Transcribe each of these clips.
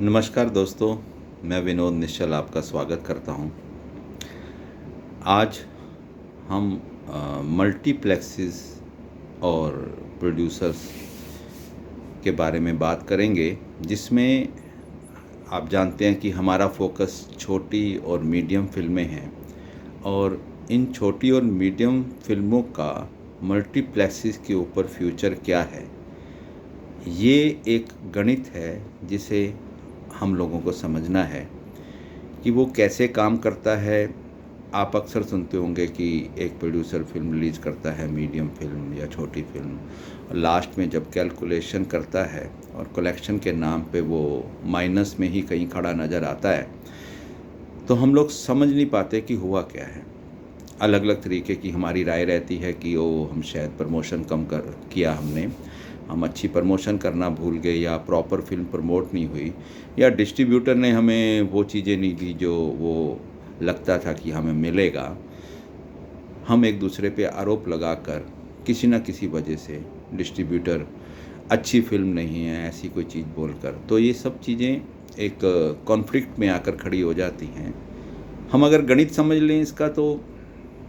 नमस्कार दोस्तों, मैं विनोद निश्चल आपका स्वागत करता हूं। आज हम मल्टीप्लेक्सेस और प्रोड्यूसर्स के बारे में बात करेंगे, जिसमें आप जानते हैं कि हमारा फोकस छोटी और मीडियम फिल्में हैं और इन छोटी और मीडियम फिल्मों का मल्टीप्लेक्सेस के ऊपर फ्यूचर क्या है। ये एक गणित है जिसे हम लोगों को समझना है कि वो कैसे काम करता है। आप अक्सर सुनते होंगे कि एक प्रोड्यूसर फिल्म रिलीज़ करता है, मीडियम फिल्म या छोटी फिल्म, और लास्ट में जब कैलकुलेशन करता है और कलेक्शन के नाम पे वो माइनस में ही कहीं खड़ा नज़र आता है, तो हम लोग समझ नहीं पाते कि हुआ क्या है। अलग अलग तरीके की हमारी राय रहती है कि ओ हम शायद प्रमोशन कम कर किया हमने, हम अच्छी प्रमोशन करना भूल गए, या प्रॉपर फिल्म प्रमोट नहीं हुई, या डिस्ट्रीब्यूटर ने हमें वो चीज़ें नहीं दी जो वो लगता था कि हमें मिलेगा। हम एक दूसरे पे आरोप लगाकर किसी न किसी वजह से डिस्ट्रीब्यूटर अच्छी फिल्म नहीं है ऐसी कोई चीज़ बोलकर, तो ये सब चीज़ें एक कॉन्फ्लिक्ट में आकर खड़ी हो जाती हैं। हम अगर गणित समझ लें इसका, तो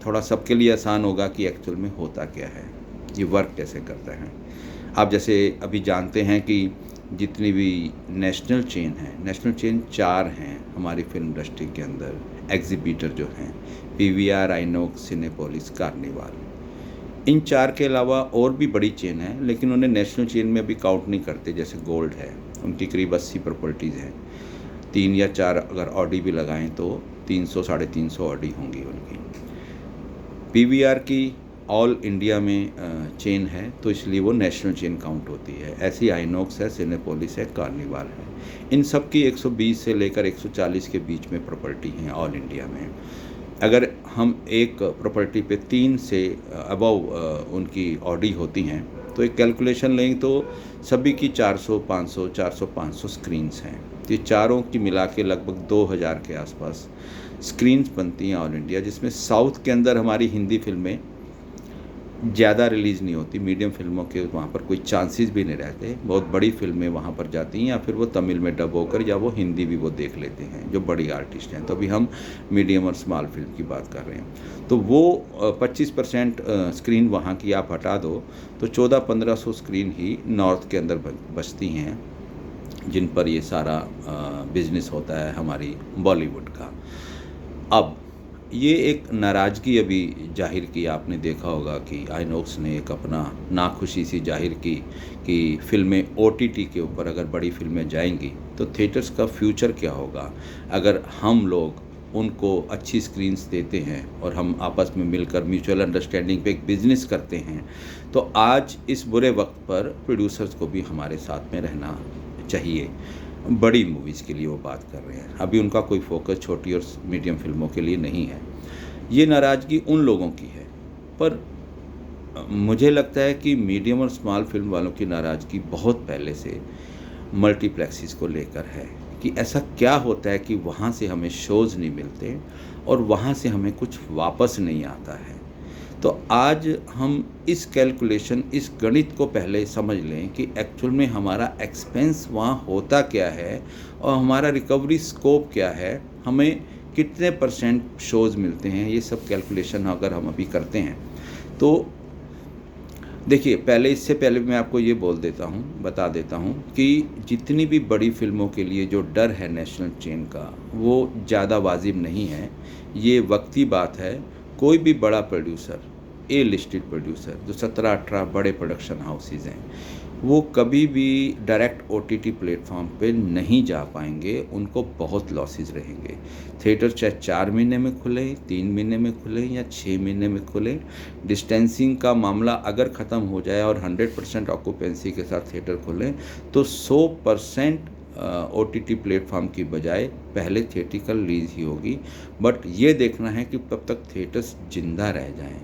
थोड़ा सबके लिए आसान होगा कि एक्चुअल में होता क्या है, ये वर्क कैसे करता है। आप जैसे अभी जानते हैं कि जितनी भी नेशनल चेन 4 हैं हमारी फिल्म इंडस्ट्री के अंदर, एग्जीबिटर जो हैं, पीवीआर, आइनॉक्स, सिनेपोलिस, कार्निवाल। इन 4 के अलावा और भी बड़ी चेन है, लेकिन उन्हें नेशनल चेन में अभी काउंट नहीं करते। जैसे गोल्ड है, उनकी करीब 80 प्रॉपर्टीज़ हैं। 3 या 4 अगर ऑडी भी लगाएं तो 300 साढ़े 300 ऑडी होंगी उनकी। पीवीआर की ऑल इंडिया में चेन है, तो इसलिए वो नेशनल चेन काउंट होती है। ऐसी आइनॉक्स है, सिनेपोलिस है, कार्निवाल है। इन सब की 120 से लेकर 140 के बीच में प्रॉपर्टी हैं ऑल इंडिया में। अगर हम एक प्रॉपर्टी पे 3 से अबव उनकी ऑडी होती हैं, तो एक कैलकुलेशन लें तो सभी की 400 500 400 500 स्क्रीन्स हैं। तो ये चारों की मिला के लगभग 2000 के आसपास स्क्रीन्स बनती हैं ऑल इंडिया, जिसमें साउथ के अंदर हमारी हिंदी फिल्में ज़्यादा रिलीज़ नहीं होती। मीडियम फिल्मों के वहाँ पर कोई चांसेस भी नहीं रहते। बहुत बड़ी फिल्में वहाँ पर जाती हैं, या फिर वो तमिल में डब होकर, या वो हिंदी भी वो देख लेते हैं जो बड़ी आर्टिस्ट हैं। तो अभी हम मीडियम और स्मॉल फिल्म की बात कर रहे हैं। तो वो 25% स्क्रीन वहाँ की आप हटा दो, तो 1400-1500 स्क्रीन ही नॉर्थ के अंदर बचती हैं, जिन पर ये सारा बिजनेस होता है हमारी बॉलीवुड का। अब ये एक नाराज़गी अभी जाहिर की, आपने देखा होगा कि आइनॉक्स ने एक अपना नाखुशी सी जाहिर की कि फ़िल्में ओटीटी के ऊपर अगर बड़ी फ़िल्में जाएंगी तो थिएटर्स का फ्यूचर क्या होगा। अगर हम लोग उनको अच्छी स्क्रीन्स देते हैं और हम आपस में मिलकर म्यूचुअल अंडरस्टैंडिंग पे एक बिज़नेस करते हैं, तो आज इस बुरे वक्त पर प्रोड्यूसर्स को भी हमारे साथ में रहना चाहिए। बड़ी मूवीज़ के लिए वो बात कर रहे हैं, अभी उनका कोई फोकस छोटी और मीडियम फिल्मों के लिए नहीं है। ये नाराज़गी उन लोगों की है, पर मुझे लगता है कि मीडियम और स्मॉल फिल्म वालों की नाराज़गी बहुत पहले से मल्टीप्लेक्सेस को लेकर है कि ऐसा क्या होता है कि वहाँ से हमें शोज़ नहीं मिलते और वहाँ से हमें कुछ वापस नहीं आता है। तो आज हम इस कैलकुलेशन, इस गणित को पहले समझ लें कि एक्चुअल में हमारा एक्सपेंस वहाँ होता क्या है और हमारा रिकवरी स्कोप क्या है, हमें कितने % शोज़ मिलते हैं। ये सब कैलकुलेशन अगर हम अभी करते हैं तो देखिए, इससे पहले मैं आपको ये बता देता हूँ कि जितनी भी बड़ी फ़िल्मों के लिए जो डर है नेशनल चेन का, वो ज़्यादा वाजिब नहीं है। ये वक्ती बात है। कोई भी बड़ा प्रोड्यूसर, ए लिस्टेड प्रोड्यूसर, जो 17-18 बड़े प्रोडक्शन हाउसेज़ हैं, वो कभी भी डायरेक्ट ओटीटी प्लेटफॉर्म पे नहीं जा पाएंगे। उनको बहुत लॉसेस रहेंगे। थिएटर चाहे 4 महीने में खुले, 3 महीने में खुले या 6 महीने में खुले, डिस्टेंसिंग का मामला अगर ख़त्म हो जाए और 100% ऑक्यूपेंसी के साथ थिएटर खुलें, तो 100% ओटीटी प्लेटफॉर्म की बजाय पहले थिएट्रिकल रिलीज ही होगी। बट ये देखना है कि कब तक थिएटर्स जिंदा रह जाएं,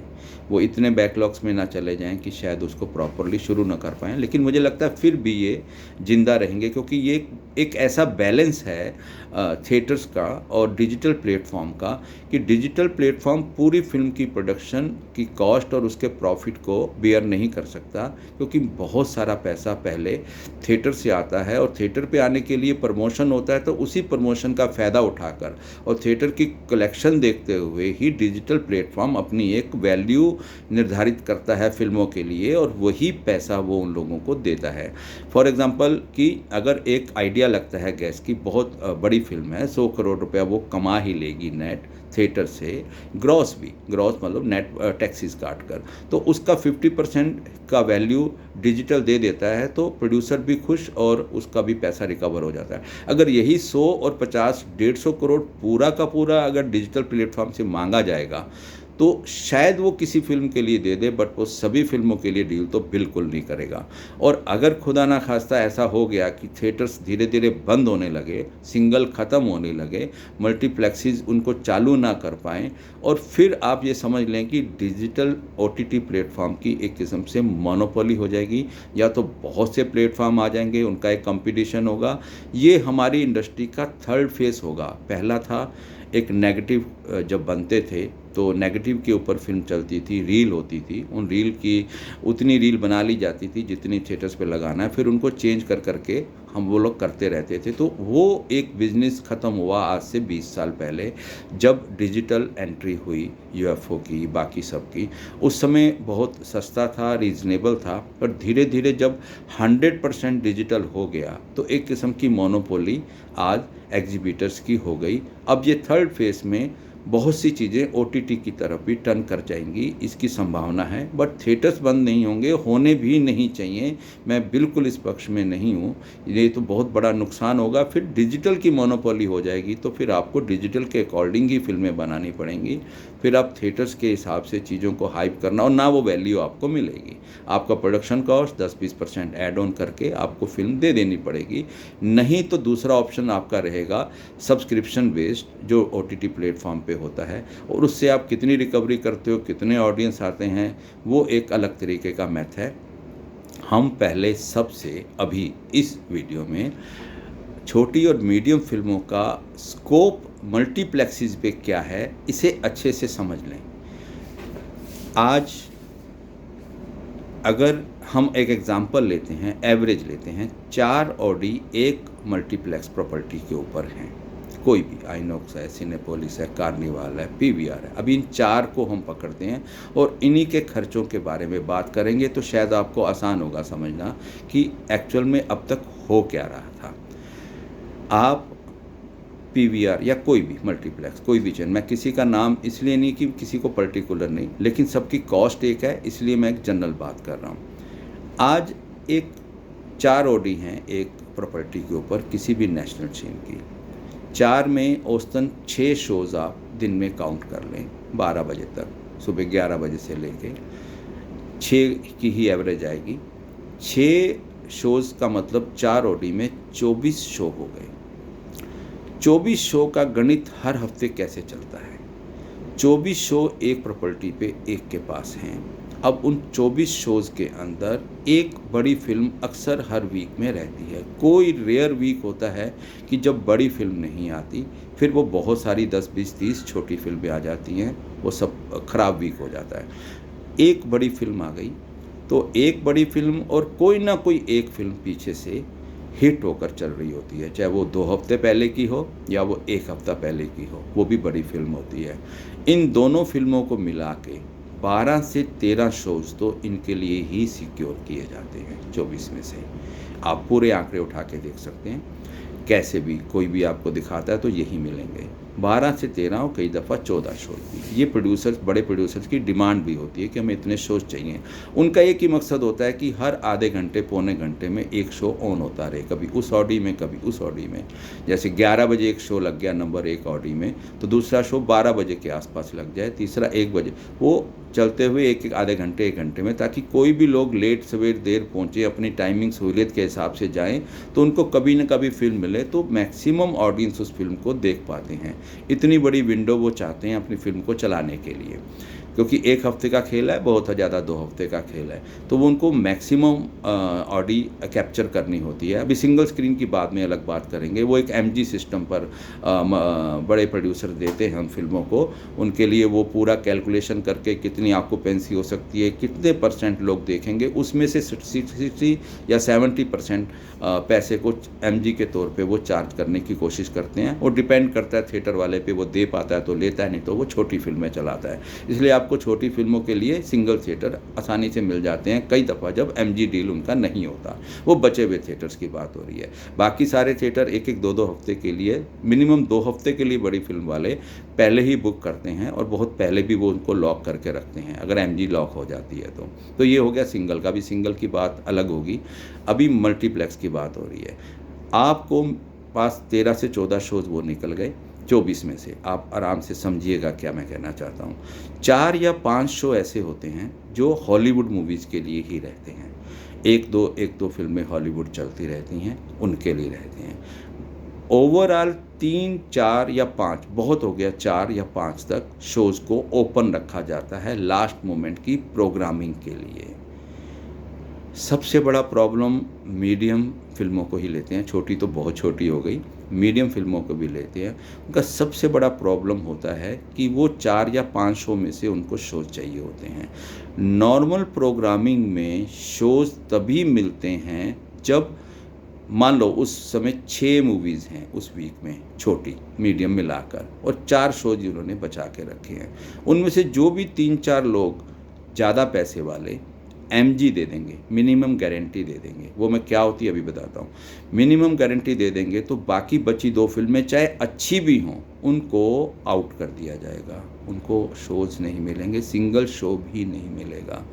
वो इतने बैकलॉग्स में ना चले जाएं कि शायद उसको प्रॉपरली शुरू ना कर पाएँ। लेकिन मुझे लगता है फिर भी ये ज़िंदा रहेंगे, क्योंकि ये एक ऐसा बैलेंस है थिएटर्स का और डिजिटल प्लेटफॉर्म का कि डिजिटल प्लेटफॉर्म पूरी फिल्म की प्रोडक्शन की कॉस्ट और उसके प्रॉफिट को बेयर नहीं कर सकता, क्योंकि बहुत सारा पैसा पहले थिएटर से आता है और थिएटर पे आने के लिए प्रमोशन होता है, तो उसी प्रमोशन का फ़ायदा उठाकर और थिएटर की कलेक्शन देखते हुए ही डिजिटल प्लेटफॉर्म अपनी एक वैल्यू निर्धारित करता है फिल्मों के लिए और वही पैसा वो उन लोगों को देता है। फॉर एग्ज़ाम्पल कि अगर एक आइडिया लगता है गैस की बहुत बड़ी फिल्म है, 100 करोड़ रुपया वो कमा ही लेगी नेट थिएटर से, ग्रॉस मतलब नेट टैक्सेस काट कर, तो उसका 50% का वैल्यू डिजिटल दे देता है, तो प्रोड्यूसर भी खुश और उसका भी पैसा रिकवर हो जाता है। अगर यही 100 और 50 150 करोड़ पूरा का पूरा अगर डिजिटल प्लेटफॉर्म से मांगा जाएगा तो शायद वो किसी फिल्म के लिए दे दे, बट वो सभी फिल्मों के लिए डील तो बिल्कुल नहीं करेगा। और अगर खुदा ना खास्ता ऐसा हो गया कि थिएटर्स धीरे धीरे बंद होने लगे, सिंगल ख़त्म होने लगे, मल्टीप्लेक्सेस उनको चालू ना कर पाएँ, और फिर आप ये समझ लें कि डिजिटल OTT प्लेटफॉर्म की एक किस्म से मोनोपोली हो जाएगी, या तो बहुत से प्लेटफॉर्म आ जाएंगे, उनका एक कंपटीशन होगा। ये हमारी इंडस्ट्री का थर्ड फेस होगा। पहला था एक नेगेटिव, जब बनते थे तो नेगेटिव के ऊपर फिल्म चलती थी, रील होती थी, उन रील की उतनी रील बना ली जाती थी जितनी थिएटर्स पे लगाना है, फिर उनको चेंज कर करके वो लोग करते रहते थे। तो वो एक बिज़नेस ख़त्म हुआ आज से 20 साल पहले, जब डिजिटल एंट्री हुई UFO की, बाकी सब की। उस समय बहुत सस्ता था, रीज़नेबल था, पर धीरे धीरे जब 100% डिजिटल हो गया तो एक किस्म की मोनोपोली आज एग्जीबिटर्स की हो गई। अब ये थर्ड फेज़ में बहुत सी चीज़ें OTT की तरफ भी टर्न कर जाएंगी, इसकी संभावना है। बट थिएटर्स बंद नहीं होंगे, होने भी नहीं चाहिए, मैं बिल्कुल इस पक्ष में नहीं हूँ। ये तो बहुत बड़ा नुकसान होगा, फिर डिजिटल की मोनोपोली हो जाएगी, तो फिर आपको डिजिटल के अकॉर्डिंग ही फिल्में बनानी पड़ेंगी। फिर आप थिएटर्स के हिसाब से चीज़ों को हाइप करना, और ना वो वैल्यू आपको मिलेगी। आपका प्रोडक्शन कॉस्ट 10-20% ऐड ऑन करके आपको फिल्म दे देनी पड़ेगी। नहीं तो दूसरा ऑप्शन आपका रहेगा सब्सक्रिप्शन बेस्ड, जो OTT प्लेटफॉर्म पे होता है, और उससे आप कितनी रिकवरी करते हो, कितने ऑडियंस आते हैं, वो एक अलग तरीके का मैथ है। हम पहले सबसे अभी इस वीडियो में छोटी और मीडियम फिल्मों का स्कोप मल्टीप्लेक्सेस पे क्या है, इसे अच्छे से समझ लें। आज अगर हम एक एग्ज़ाम्पल लेते हैं, एवरेज लेते हैं, 4 ऑडी एक मल्टीप्लेक्स प्रॉपर्टी के ऊपर हैं, कोई भी, आइनॉक्स है, सिनेपोलिस है, कार्निवाल है, PVR है। अभी इन 4 को हम पकड़ते हैं और इन्हीं के खर्चों के बारे में बात करेंगे, तो शायद आपको आसान होगा समझना कि एक्चुअल में अब तक हो क्या रहा था। आप PVR या कोई भी मल्टीप्लेक्स, कोई भी चैन, मैं किसी का नाम इसलिए नहीं कि किसी को पर्टिकुलर नहीं, लेकिन सबकी कॉस्ट एक है, इसलिए मैं एक जनरल बात कर रहा हूँ। आज एक 4 OD हैं एक प्रॉपर्टी के ऊपर किसी भी नेशनल चेन की, 4 में औसतन 6 शोज़ आप दिन में काउंट कर लें, 12 बजे तक, सुबह 11 बजे से लेके 6 की ही एवरेज आएगी। 6 शोज़ का मतलब 4 OD में 24 शो हो गए। 24 शो का गणित हर हफ्ते कैसे चलता है? 24 शो एक प्रॉपर्टी पे एक के पास हैं। अब उन 24 शोज़ के अंदर एक बड़ी फिल्म अक्सर हर वीक में रहती है। कोई रेयर वीक होता है कि जब बड़ी फिल्म नहीं आती, फिर वो बहुत सारी 10, 20, 30 छोटी फिल्में आ जाती हैं, वो सब ख़राब वीक हो जाता है। एक बड़ी फिल्म आ गई तो एक बड़ी फिल्म और कोई ना कोई एक फिल्म पीछे से हिट होकर चल रही होती है, चाहे वो 2 हफ्ते पहले की हो या वो 1 हफ्ता पहले की हो, वो भी बड़ी फिल्म होती है। इन दोनों फिल्मों को मिला के 12 से 13 शोज़ तो इनके लिए ही सिक्योर किए जाते हैं 24 में से। आप पूरे आंकड़े उठा के देख सकते हैं, कैसे भी कोई भी आपको दिखाता है तो यही मिलेंगे, 12 से 13 और कई दफ़ा 14 शोज़ भी। ये प्रोड्यूसर्स, बड़े प्रोड्यूसर्स की डिमांड भी होती है कि हमें इतने शोज़ चाहिए। उनका एक ही मकसद होता है कि हर आधे घंटे, पौने घंटे में एक शो ऑन होता रहे, कभी उस ऑडी में, कभी उस ऑडी में। जैसे 11 बजे एक शो लग गया नंबर 1 ऑडी में, तो दूसरा शो 12 बजे के आसपास लग जाए, तीसरा 1 बजे, वो चलते हुए एक आधे घंटे, 1 घंटे में, ताकि कोई भी लोग लेट सवेर देर पहुँचे, अपनी टाइमिंग सहूलियत के हिसाब से जाएँ, तो उनको कभी न कभी फिल्म मिले, तो मैक्सिमम ऑडियंस उस फिल्म को देख पाते हैं। इतनी बड़ी विंडो वो चाहते हैं अपनी फिल्म को चलाने के लिए। क्योंकि एक हफ्ते का खेल है, बहुत ज़्यादा 2 हफ्ते का खेल है, तो वो उनको मैक्सिमम ऑडी कैप्चर करनी होती है। अभी सिंगल स्क्रीन की बाद में अलग बात करेंगे, वो एक एमजी सिस्टम पर बड़े प्रोड्यूसर देते हैं उन फिल्मों को, उनके लिए वो पूरा कैलकुलेशन करके कितनी ऑक्यूपेंसी हो सकती है, कितने % लोग देखेंगे, उसमें से 60 या 70% पैसे को एमजी के तौर पे वो चार्ज करने की कोशिश करते हैं। वो डिपेंड करता है थिएटर वाले पे, वो दे पाता है तो लेता है, नहीं तो वो छोटी फिल्में चलाता है। इसलिए आपको छोटी फिल्मों के लिए सिंगल थिएटर आसानी से मिल जाते हैं कई दफ़ा, जब एमजी डील उनका नहीं होता। वो बचे हुए थिएटर्स की बात हो रही है। बाकी सारे थिएटर एक एक 2-2 हफ्ते के लिए, मिनिमम 2 हफ्ते के लिए बड़ी फिल्म वाले पहले ही बुक करते हैं, और बहुत पहले भी वो उनको लॉक करके रखते हैं अगर एमजी लॉक हो जाती है तो ये हो गया सिंगल का। भी सिंगल की बात अलग होगी। अभी मल्टीप्लेक्स की बात हो रही है। आपको पास 13 से 14 शोज़ वो निकल गए, 24 में से आप आराम से समझिएगा क्या मैं कहना चाहता हूँ। 4 या 5 शो ऐसे होते हैं जो हॉलीवुड मूवीज़ के लिए ही रहते हैं। एक दो फिल्में हॉलीवुड चलती रहती हैं, उनके लिए रहते हैं। ओवरऑल 3, 4 या 5, बहुत हो गया 4 या 5 तक शोज़ को ओपन रखा जाता है लास्ट मोमेंट की प्रोग्रामिंग के लिए। सबसे बड़ा प्रॉब्लम मीडियम फिल्मों को ही लेते हैं, छोटी तो बहुत छोटी हो गई, मीडियम फिल्मों को भी लेते हैं। उनका सबसे बड़ा प्रॉब्लम होता है कि वो 4 या 5 शो में से उनको शोज़ चाहिए होते हैं। नॉर्मल प्रोग्रामिंग में शोज़ तभी मिलते हैं जब मान लो उस समय 6 मूवीज़ हैं उस वीक में, छोटी मीडियम मिलाकर, और 4 शोज़ उन्होंने बचा के रखे हैं। उनमें से जो भी 3-4 लोग ज़्यादा पैसे वाले एमजी दे देंगे, मिनिमम गारंटी दे देंगे, वो मैं क्या होती है अभी बताता हूँ। मिनिमम गारंटी दे देंगे तो बाकी बची 2 फिल्में चाहे अच्छी भी हों, उनको आउट कर दिया जाएगा, उनको शोज़ नहीं मिलेंगे, सिंगल शो भी नहीं मिलेगा।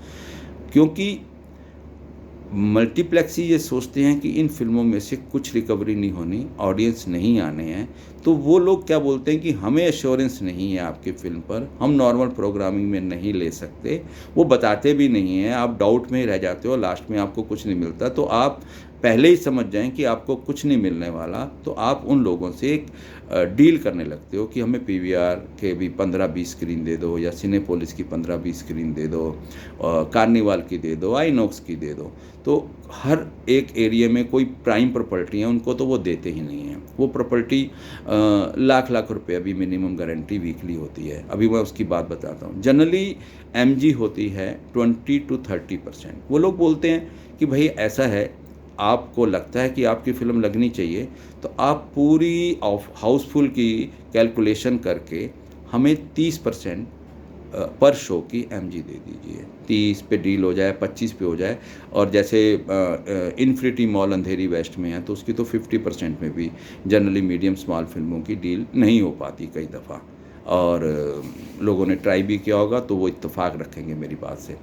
क्योंकि मल्टीप्लेक्स ही ये सोचते हैं कि इन फिल्मों में से कुछ रिकवरी नहीं होनी, ऑडियंस नहीं आने हैं, तो वो लोग क्या बोलते हैं कि हमें एश्योरेंस नहीं है आपकी फ़िल्म पर, हम नॉर्मल प्रोग्रामिंग में नहीं ले सकते। वो बताते भी नहीं हैं, आप डाउट में ही रह जाते हो, लास्ट में आपको कुछ नहीं मिलता, तो आप पहले ही समझ जाएं कि आपको कुछ नहीं मिलने वाला, तो आप उन लोगों से एक डील करने लगते हो कि हमें पीवीआर के भी 15-20 स्क्रीन दे दो, या सिनेपोलिस की 15-20 स्क्रीन दे दो, कार्निवाल की दे दो, आइनॉक्स की दे दो। तो हर एक एरिया में कोई प्राइम प्रॉपर्टी है, उनको तो वो देते ही नहीं हैं। वो प्रॉपर्टी लाख रुपए अभी मिनिमम गारंटी वीकली होती है, अभी मैं उसकी बात बताता हूँ। जनरली एमजी होती है 20 to 30%। वो लोग बोलते हैं कि भाई ऐसा है, आपको लगता है कि आपकी फ़िल्म लगनी चाहिए, तो आप पूरी हाउसफुल की कैलकुलेशन करके हमें 30% पर शो की एमजी दे दीजिए। 30 पे डील हो जाए, 25 पे हो जाए, और जैसे इन्फिनिटी मॉल अंधेरी वेस्ट में है तो उसकी तो 50% में भी जनरली मीडियम स्मॉल फिल्मों की डील नहीं हो पाती कई दफ़ा, और लोगों ने ट्राई भी किया होगा तो वो इत्तेफाक रखेंगे मेरी बात से।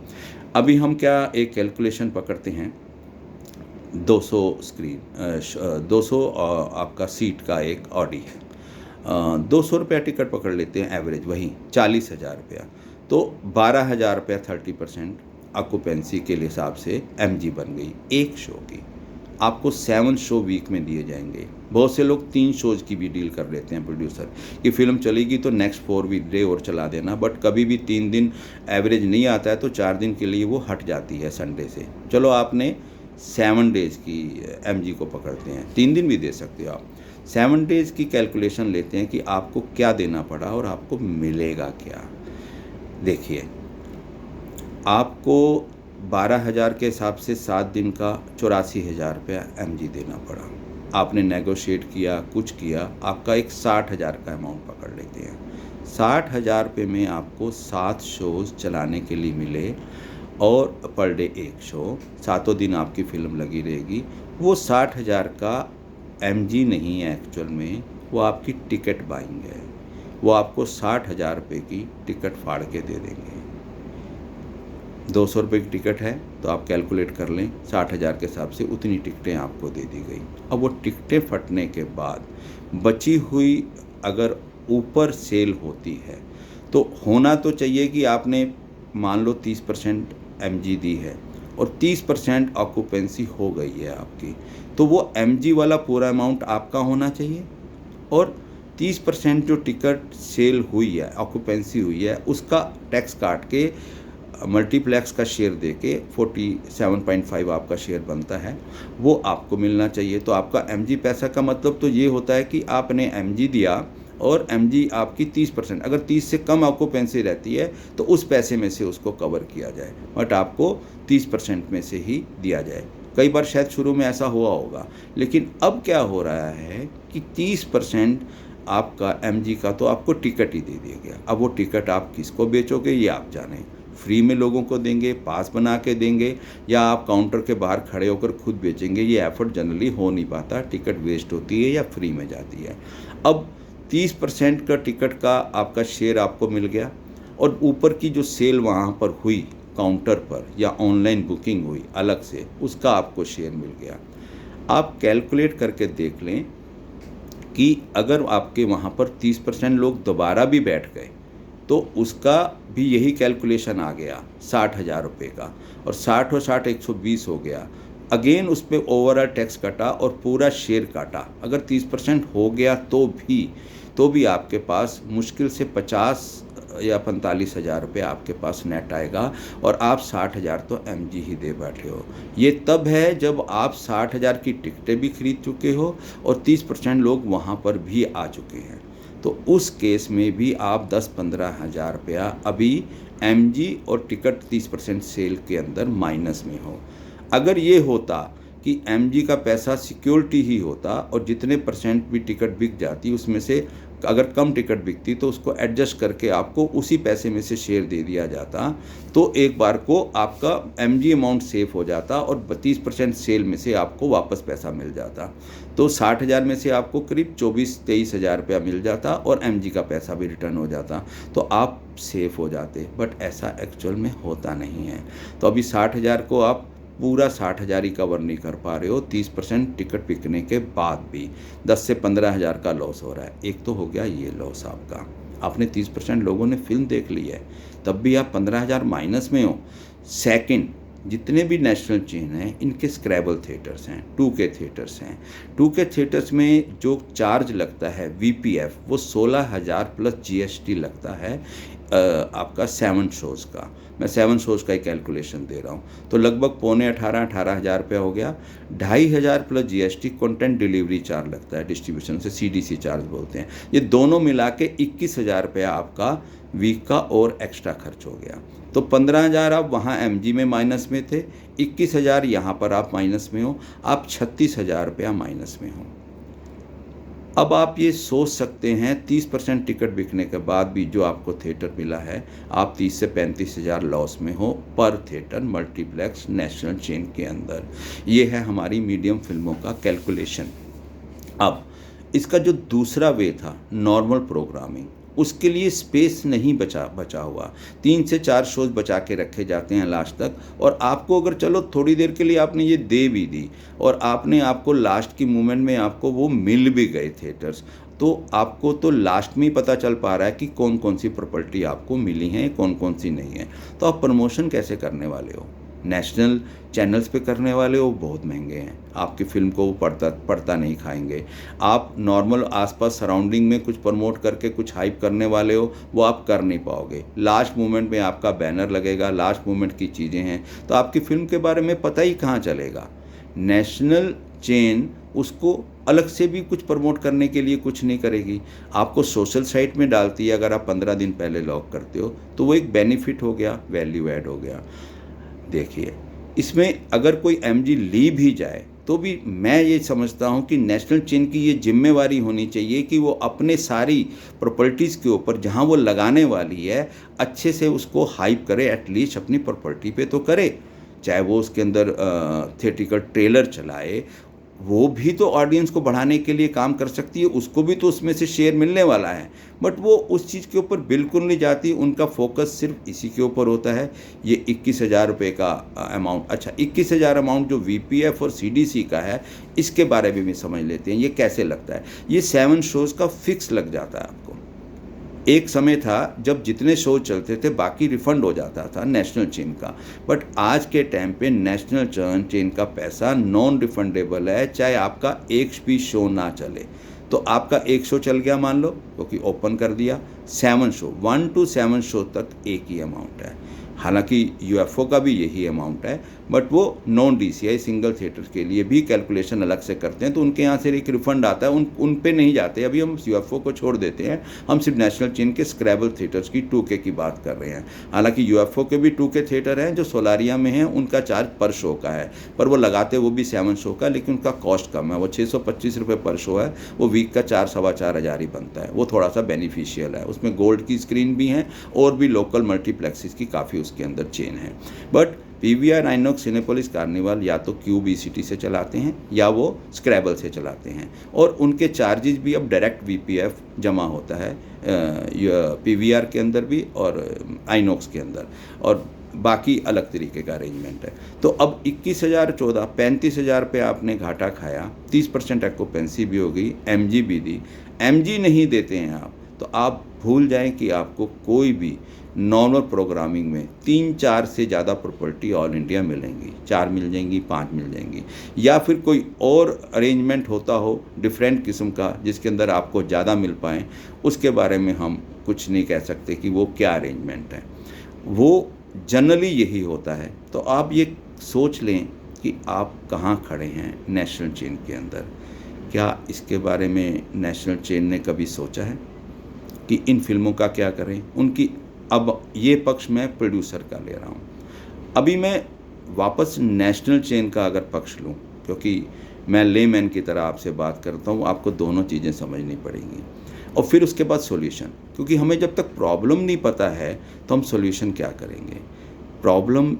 अभी हम क्या एक कैलकुलेशन पकड़ते हैं, 200 स्क्रीन 200 आपका सीट का एक ऑडी है, 200 रुपया टिकट पकड़ लेते हैं एवरेज, वही 40,000 रुपया, तो 12,000 रुपया 30% ऑक्यूपेंसी के हिसाब से एमजी बन गई एक शो की। आपको 7 शो वीक में दिए जाएंगे। बहुत से लोग 3 शोज़ की भी डील कर लेते हैं प्रोड्यूसर कि फ़िल्म चलेगी तो नेक्स्ट 4 वीकडे और चला देना, बट कभी भी 3 दिन एवरेज नहीं आता है तो 4 दिन के लिए वो हट जाती है संडे से। चलो आपने 7 डेज़ की एमजी को पकड़ते हैं, 3 दिन भी दे सकते हो आप। 7 डेज़ की कैलकुलेशन लेते हैं कि आपको क्या देना पड़ा और आपको मिलेगा क्या। देखिए, आपको 12,000 के हिसाब से 7 दिन का 84,000 रुपया एमजी देना पड़ा। आपने नेगोशिएट किया, कुछ किया, आपका एक 60,000 का अमाउंट पकड़ लेते हैं। 60,000 रुपये में आपको 7 शोज़ चलाने के लिए मिले, और पर डे 1 शो, 7 दिन आपकी फ़िल्म लगी रहेगी। वो 60,000 का एमजी नहीं है एक्चुअल में, वो आपकी टिकट बाइंग है। वो आपको 60,000 रुपये की टिकट फाड़ के दे देंगे। 200 रुपये की टिकट है तो आप कैलकुलेट कर लें, 60,000 के हिसाब से उतनी टिकटें आपको दे दी गई। अब वो टिकटें फटने के बाद बची हुई अगर ऊपर सेल होती है तो होना तो चाहिए कि आपने मान लो 30% एमजी दी है और 30% ऑक्यूपेंसी हो गई है आपकी, तो वो एमजी वाला पूरा अमाउंट आपका होना चाहिए, और 30% जो टिकट सेल हुई है, ऑक्यूपेंसी हुई है, उसका टैक्स काट के मल्टीप्लेक्स का शेयर देके 47.5 आपका शेयर बनता है, वो आपको मिलना चाहिए। तो आपका एमजी पैसा का मतलब तो ये होता है कि आपने एमजी दिया और एमजी आपकी 30%, अगर 30 से कम ऑक्यूपेंसी रहती है तो उस पैसे में से उसको कवर किया जाए, बट आपको 30% में से ही दिया जाए। कई बार शायद शुरू में ऐसा हुआ होगा, लेकिन अब क्या हो रहा है कि 30% आपका एमजी का तो आपको टिकट ही दे दिया गया। अब वो टिकट आप किसको बेचोगे ये आप जानें, फ्री में लोगों को देंगे, पास बना के देंगे, या आप काउंटर के बाहर खड़े होकर खुद बेचेंगे, ये एफर्ट जनरली हो नहीं पाता, टिकट वेस्ट होती है या फ्री में जाती है। अब 30% का टिकट का आपका शेयर आपको मिल गया, और ऊपर की जो सेल वहाँ पर हुई काउंटर पर या ऑनलाइन बुकिंग हुई अलग से, उसका आपको शेयर मिल गया। आप कैलकुलेट करके देख लें कि अगर आपके वहाँ पर 30% लोग दोबारा भी बैठ गए तो उसका भी यही कैलकुलेशन आ गया 60,000 रुपये का, और 60 और 60 120 हो गया। अगेन उस पर ओवरऑल टैक्स कटा और पूरा शेयर काटा। अगर 30% हो गया तो भी आपके पास मुश्किल से 50 या 45,000 रुपये आपके पास नेट आएगा, और आप 60,000 तो एमजी ही दे बैठे हो। ये तब है जब आप 60,000 की टिकटें भी खरीद चुके हो और 30% लोग वहाँ पर भी आ चुके हैं। तो उस केस में भी आप 10-15 हज़ार रुपया अभी एमजी और टिकट 30% सेल के अंदर माइनस में हो। अगर ये होता कि एमजी का पैसा सिक्योरिटी ही होता और जितने परसेंट भी टिकट बिक जाती उसमें से अगर कम टिकट बिकती तो उसको एडजस्ट करके आपको उसी पैसे में से शेयर दे दिया जाता, तो एक बार को आपका एमजी अमाउंट सेफ हो जाता और 32% सेल में से आपको वापस पैसा मिल जाता। तो 60,000 में से आपको करीब 24-23 हज़ार रुपया मिल जाता और एमजी का पैसा भी रिटर्न हो जाता, तो आप सेफ हो जाते। बट ऐसा एक्चुअल में होता नहीं है। तो अभी 60,000 को आप पूरा 60,000 ही कवर नहीं कर पा रहे हो। 30% टिकट बिकने के बाद भी 10 से 15 हज़ार का लॉस हो रहा है। एक तो हो गया ये लॉस आपका, आपने 30% लोगों ने फिल्म देख ली है, तब भी आप 15,000 माइनस में हो। सेकंड, जितने भी नेशनल चेन हैं इनके स्क्रैबल थिएटर्स हैं, 2K थिएटर्स हैं। 2K थिएटर्स में जो चार्ज लगता है वीपीएफ, वो 16,000 प्लस जीएसटी लगता है आपका 7 शोज़ का। मैं 7 शोज़ का ही कैलकुलेशन दे रहा हूँ, तो लगभग 18 हज़ार रुपया हो गया। 2,500 plus GST content delivery charge लगता है, डिस्ट्रीब्यूशन से सीडीसी चार्ज बोलते हैं। ये दोनों मिला के 21,000 रुपया आपका वीक का और एक्स्ट्रा खर्च हो गया। तो 15,000 आप वहाँ एमजी में माइनस में थे, 21,000 यहाँ पर आप माइनस में हो, आप 36,000 रुपया माइनस में हो। अब आप ये सोच सकते हैं 30% टिकट बिकने के बाद भी जो आपको थिएटर मिला है, आप 30 से 35,000 लॉस में हो पर थिएटर मल्टीप्लेक्स नेशनल चेन के अंदर। ये है हमारी मीडियम फिल्मों का कैलकुलेशन। अब इसका जो दूसरा वे था नॉर्मल प्रोग्रामिंग, उसके लिए स्पेस नहीं बचा हुआ। 3 से 4 शोज़ बचा के रखे जाते हैं लास्ट तक, और आपको अगर चलो थोड़ी देर के लिए आपने ये दे भी दी और आपको लास्ट की मोमेंट में आपको वो मिल भी गए थिएटर्स, तो आपको तो लास्ट में ही पता चल पा रहा है कि कौन कौन सी प्रॉपर्टी आपको मिली हैं, कौन कौन सी नहीं है। तो आप प्रमोशन कैसे करने वाले हो? नेशनल चैनल्स पे करने वाले हो, बहुत महंगे हैं, आपकी फिल्म को वो पड़ता नहीं खाएंगे। आप नॉर्मल आसपास सराउंडिंग में कुछ प्रमोट करके कुछ हाइप करने वाले हो, वो आप कर नहीं पाओगे। लास्ट मोमेंट में आपका बैनर लगेगा, लास्ट मोमेंट की चीज़ें हैं, तो आपकी फिल्म के बारे में पता ही कहाँ चलेगा। नेशनल चेन उसको अलग से भी कुछ प्रमोट करने के लिए कुछ नहीं करेगी, आपको सोशल साइट में डालती है। अगर आप 15 दिन पहले लॉक करते हो तो वो एक बेनिफिट हो गया, वैल्यू ऐड हो गया। देखिए, इसमें अगर कोई एमजी ली भी जाए तो भी मैं ये समझता हूँ कि नेशनल चेन की ये जिम्मेवारी होनी चाहिए कि वो अपने सारी प्रॉपर्टीज़ के ऊपर जहाँ वो लगाने वाली है अच्छे से उसको हाइप करे, एटलीस्ट अपनी प्रॉपर्टी पे तो करे। चाहे वो उसके अंदर थिएट्रिकल ट्रेलर चलाए, वो भी तो ऑडियंस को बढ़ाने के लिए काम कर सकती है, उसको भी तो उसमें से शेयर मिलने वाला है। बट वो उस चीज़ के ऊपर बिल्कुल नहीं जाती, उनका फोकस सिर्फ इसी के ऊपर होता है। ये 21,000 रुपये का अमाउंट, अच्छा 21,000 अमाउंट जो वीपीएफ और सीडीसी का है, इसके बारे में भी समझ लेते हैं ये कैसे लगता है। ये 7 शोज़ का फिक्स लग जाता है आपको, एक समय था जब जितने शो चलते थे बाकी रिफंड हो जाता था नेशनल चेन का, बट आज के टाइम पे नेशनल चेन का पैसा नॉन रिफंडेबल है, चाहे आपका एक भी शो ना चले। तो आपका एक शो चल गया मान लो, क्योंकि ओपन कर दिया, 7 शो, 1 to 7 शो तक एक ही अमाउंट है। हालांकि यूएफओ का भी यही अमाउंट है, बट वो नॉन डीसीआई सिंगल थिएटर के लिए भी कैलकुलेशन अलग से करते हैं, तो उनके यहाँ से एक रिफंड आता है, उन पे नहीं जाते। अभी हम यूएफओ को छोड़ देते हैं, हम सिर्फ नेशनल चेन के स्क्रैबल थिएटर्स की 2K की बात कर रहे हैं। हालांकि यूएफओ के भी 2K थिएटर हैं जो सोलारिया में हैं, उनका चार्ज पर शो का है, पर वो लगाते वो भी 7 शो का, लेकिन उनका कॉस्ट कम है, वो 625 रुपये पर शो है, वो वीक का 4-4.25 हज़ार ही बनता है, वो थोड़ा सा बेनिफिशियल है। उसमें गोल्ड की स्क्रीन भी हैं और भी लोकल मल्टीप्लेक्सेस की काफ़ी उसके अंदर चेन है। But PVR, INOX, Cinepolis, carnival या तो क्यूबीसीटी से चलाते हैं या वो स्क्रैबल से चलाते हैं, और उनके चार्जेस भी अब डायरेक्ट वीपीएफ जमा होता है पीवीआर के अंदर भी और आइनॉक्स के अंदर, और बाकी अलग तरीके का अरेंजमेंट है। तो अब 21,014 35,000 पे आपने घाटा खाया, 30% एक्यूपेंसी भी हो गई, एमजी भी दी, एमजी नहीं देते हैं आप, तो आप भूल जाएं कि आपको कोई भी नॉर्मल प्रोग्रामिंग में 3-4 से ज़्यादा प्रॉपर्टी ऑल इंडिया मिलेंगी, 4 मिल जाएंगी, 5 मिल जाएंगी, या फिर कोई और अरेंजमेंट होता हो डिफरेंट किस्म का जिसके अंदर आपको ज़्यादा मिल पाएँ, उसके बारे में हम कुछ नहीं कह सकते कि वो क्या अरेंजमेंट है। वो जनरली यही होता है। तो आप ये सोच लें कि आप कहाँ खड़े हैं नेशनल चेन के अंदर। क्या इसके बारे में नेशनल चेन ने कभी सोचा है कि इन फिल्मों का क्या करें उनकी? अब ये पक्ष मैं प्रोड्यूसर का ले रहा हूँ। अभी मैं वापस नेशनल चेन का अगर पक्ष लूँ, क्योंकि मैं लेमैन की तरह आपसे बात करता हूँ, आपको दोनों चीज़ें समझनी पड़ेंगी, और फिर उसके बाद सॉल्यूशन, क्योंकि हमें जब तक प्रॉब्लम नहीं पता है तो हम सॉल्यूशन क्या करेंगे। प्रॉब्लम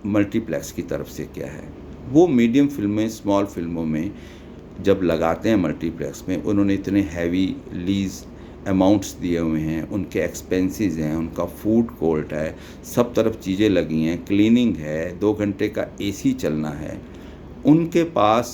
मल्टीप्लेक्स की तरफ से क्या है, वो मीडियम फिल्में, स्मॉल फिल्मों में जब लगाते हैं मल्टीप्लेक्स में, उन्होंने इतने हैवी लीज अमाउंट्स दिए हुए हैं, उनके एक्सपेंसेस हैं, उनका फूड कोर्ट है, सब तरफ चीज़ें लगी हैं, क्लीनिंग है, 2 घंटे का एसी चलना है। उनके पास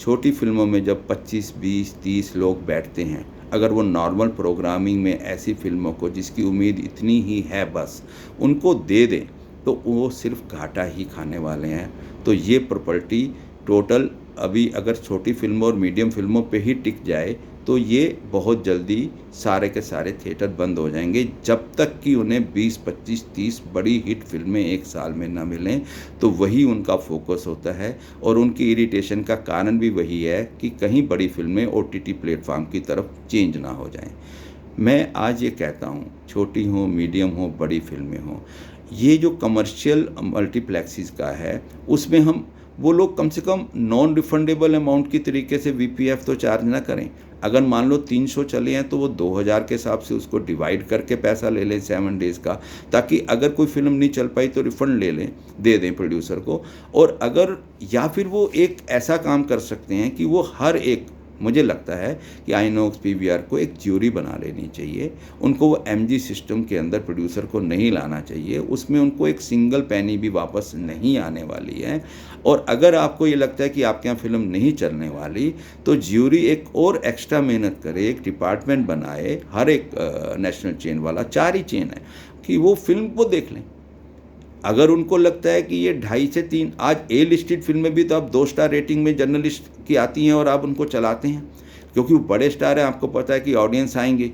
छोटी फिल्मों में जब 25, 20, 30 लोग बैठते हैं, अगर वो नॉर्मल प्रोग्रामिंग में ऐसी फिल्मों को जिसकी उम्मीद इतनी ही है बस उनको दे दें, तो वो सिर्फ घाटा ही खाने वाले हैं। तो ये प्रॉपर्टी टोटल अभी अगर छोटी फिल्मों और मीडियम फिल्मों पे ही टिक जाए तो ये बहुत जल्दी सारे के सारे थिएटर बंद हो जाएंगे, जब तक कि उन्हें 20, 25, 30 बड़ी हिट फिल्में एक साल में ना मिलें। तो वही उनका फोकस होता है, और उनकी इरिटेशन का कारण भी वही है कि कहीं बड़ी फिल्में ओटीटी प्लेटफॉर्म की तरफ चेंज ना हो जाएं। मैं आज ये कहता हूँ, छोटी हो, मीडियम हो, बड़ी फिल्में हों, ये जो कमर्शियल मल्टीप्लेक्सेस का है उसमें हम वो लोग कम से कम नॉन रिफंडेबल अमाउंट की तरीके से वीपीएफ तो चार्ज ना करें। अगर मान लो 3 शो चले हैं तो वो 2000 के हिसाब से उसको डिवाइड करके पैसा ले लें 7 डेज़ का, ताकि अगर कोई फिल्म नहीं चल पाई तो रिफ़ंड ले लें, दे दें प्रोड्यूसर को। और अगर या फिर वो एक ऐसा काम कर सकते हैं कि वो हर एक, मुझे लगता है कि आइनॉक्स, पीवीआर को एक ज्यूरी बना लेनी चाहिए। उनको वो एमजी सिस्टम के अंदर प्रोड्यूसर को नहीं लाना चाहिए, उसमें उनको एक सिंगल पैनी भी वापस नहीं आने वाली है। और अगर आपको ये लगता है कि आपके यहाँ फिल्म नहीं चलने वाली, तो ज्यूरी एक और एक्स्ट्रा मेहनत करे, एक डिपार्टमेंट बनाए, हर एक नेशनल चेन वाला, 4 ही चेन है, कि वो फिल्म को देख लें। अगर उनको लगता है कि ये 2.5 से 3, आज ए लिस्टेड फिल्में भी तो अब 2 स्टार रेटिंग में जर्नलिस्ट की आती हैं और आप उनको चलाते हैं, क्योंकि वो बड़े स्टार हैं, आपको पता है कि ऑडियंस आएंगे।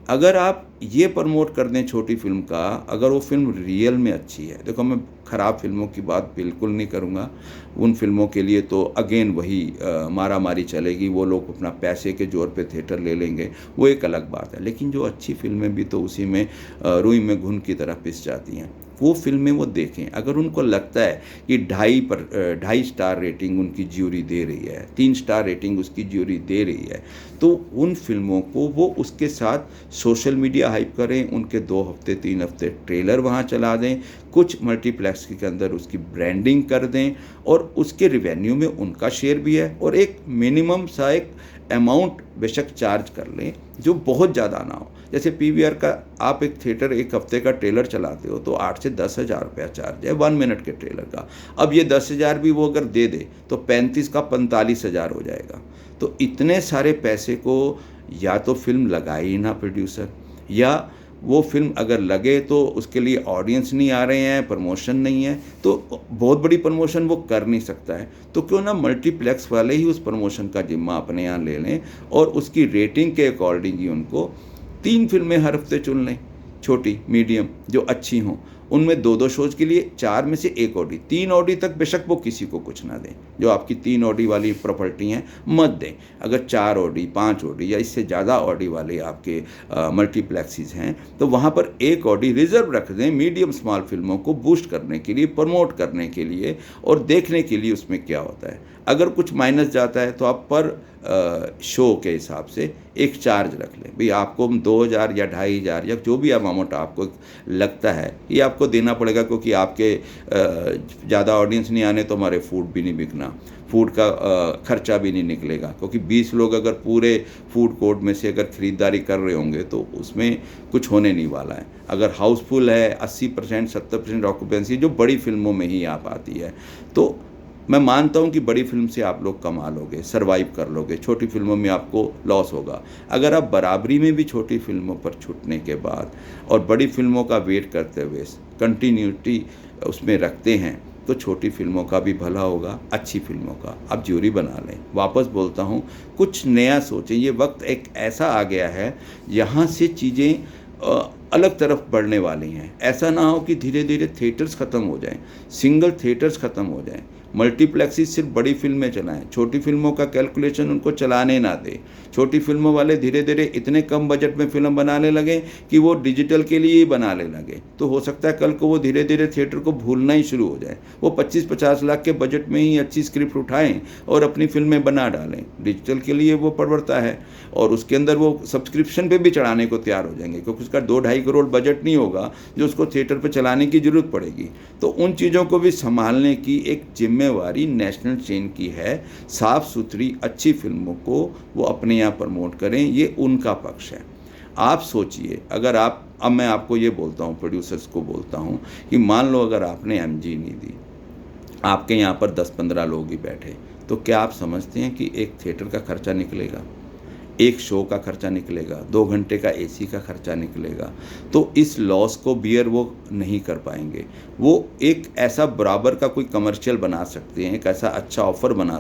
अगर आप ये प्रमोट कर दें छोटी फिल्म का, अगर वो फिल्म रियल में अच्छी है, देखो मैं ख़राब फिल्मों की बात बिल्कुल नहीं करूँगा, उन फिल्मों के लिए तो अगेन वही मारा मारी चलेगी, वो लोग अपना पैसे के जोर पे थिएटर ले लेंगे, वो एक अलग बात है। लेकिन जो अच्छी फिल्में भी तो उसी में रुई में घुन की तरह पिस जाती हैं, वो फिल्में वो देखें। अगर उनको लगता है कि 2.5 स्टार रेटिंग उनकी ज्यूरी दे रही है, 3 स्टार रेटिंग उसकी ज्यूरी दे रही है, तो उन फिल्मों को वो उसके साथ सोशल मीडिया हाइप करें, उनके 2 हफ्ते 3 हफ्ते ट्रेलर वहाँ चला दें, कुछ मल्टीप्लेक्स के अंदर उसकी ब्रांडिंग कर दें, और उसके रिवेन्यू में उनका शेयर भी है, और एक मिनिमम सा एक अमाउंट बेशक चार्ज कर लें जो बहुत ज़्यादा ना हो। जैसे पीवीआर का आप एक थिएटर एक हफ्ते का ट्रेलर चलाते हो तो 8 से 10 हज़ार रुपया चार्ज है 1 मिनट के ट्रेलर का। अब ये 10,000 भी वो अगर दे दे तो 35 का 45,000 हो जाएगा। तो इतने सारे पैसे को या तो फिल्म लगाए ही ना प्रोड्यूसर, या वो फिल्म अगर लगे तो उसके लिए ऑडियंस नहीं आ रहे हैं, प्रमोशन नहीं है, तो बहुत बड़ी प्रमोशन वो कर नहीं सकता है। तो क्यों ना मल्टीप्लेक्स वाले ही उस प्रमोशन का जिम्मा अपने यहाँ ले लें और उसकी रेटिंग के अकॉर्डिंग ही उनको 3 फिल्में हर हफ्ते चुन लें, छोटी, मीडियम, जो अच्छी हों। उनमें 2-2 शोज़ के लिए 4 में से 1 ओडी, 3 ओडी तक बेशक वो किसी को कुछ ना दें। जो आपकी 3 ओडी वाली प्रॉपर्टी हैं मत दें। अगर 4 ओडी, 5 ओडी या इससे ज़्यादा ओडी वाले आपके मल्टीप्लेक्सेस हैं तो वहाँ पर 1 ओडी रिज़र्व रख दें मीडियम स्मॉल फिल्मों को बूस्ट करने के लिए, प्रमोट करने के लिए और देखने के लिए उसमें क्या होता है। अगर कुछ माइनस जाता है तो आप पर शो के हिसाब से एक चार्ज रख लें। भई आपको 2000 या 2500 या जो भी अमाउंट आपको लगता है ये आपको देना पड़ेगा, क्योंकि आपके ज़्यादा ऑडियंस नहीं आने तो हमारे फूड भी नहीं बिकना, फूड का खर्चा भी नहीं निकलेगा, क्योंकि 20 लोग अगर पूरे फूड कोर्ट में से अगर ख़रीदारी कर रहे होंगे तो उसमें कुछ होने नहीं वाला है। अगर हाउसफुल है 80% 70% ऑक्यूपेंसी जो बड़ी फिल्मों में ही आ पाती है, तो मैं मानता हूँ कि बड़ी फिल्म से आप लोग कमा लोगे, सर्वाइव कर लोगे, छोटी फिल्मों में आपको लॉस होगा। अगर आप बराबरी में भी छोटी फिल्मों पर छूटने के बाद और बड़ी फिल्मों का वेट करते हुए कंटिन्यूटी उसमें रखते हैं तो छोटी फिल्मों का भी भला होगा, अच्छी फिल्मों का आप ज्यूरी बना लें। वापस बोलता हूँ, कुछ नया सोचें। ये वक्त एक ऐसा आ गया है यहाँ से चीज़ें अलग तरफ बढ़ने वाली हैं। ऐसा ना हो कि धीरे धीरे थिएटर्स ख़त्म हो जाएं, सिंगल थिएटर्स ख़त्म हो जाएं, मल्टीप्लेक्सेस सिर्फ बड़ी फिल्में चलाएं, छोटी फिल्मों का कैलकुलेशन उनको चलाने ना दें। छोटी फिल्मों वाले धीरे धीरे इतने कम बजट में फिल्म बनाने लगे कि वो डिजिटल के लिए ही बनाने लगे। तो हो सकता है कल को वो धीरे धीरे थिएटर को भूलना ही शुरू हो जाए। वो 25-50 लाख के बजट में ही अच्छी स्क्रिप्ट उठाएं और अपनी फिल्में बना डालें। डिजिटल के लिए वो प्रवृत्ता है और उसके अंदर वो सब्सक्रिप्शन पे भी चढ़ाने को तैयार हो जाएंगे, क्योंकि उसका 2-2.5 करोड़ बजट नहीं होगा जो उसको थिएटर पर चलाने की ज़रूरत पड़ेगी। तो उन चीज़ों को भी संभालने की एक जिम्मेवारी नेशनल चेन की है। साफ़ सुथरी अच्छी फिल्मों को वो अपने यहाँ प्रमोट करें, ये उनका पक्ष है। आप सोचिए, अगर आप, अब मैं आपको ये बोलता हूँ, प्रोड्यूसर्स को बोलता हूँ कि मान लो अगर आपने एमजी नहीं दी, आपके यहाँ पर 10-15 लोग ही बैठे, तो क्या आप समझते हैं कि एक थिएटर का खर्चा निकलेगा, एक शो का खर्चा निकलेगा, 2 घंटे का एसी का खर्चा निकलेगा? तो इस लॉस को बियर वो नहीं कर पाएंगे। वो एक ऐसा बराबर का कोई कमर्शियल बना सकते हैं, एक ऐसा अच्छा ऑफ़र बना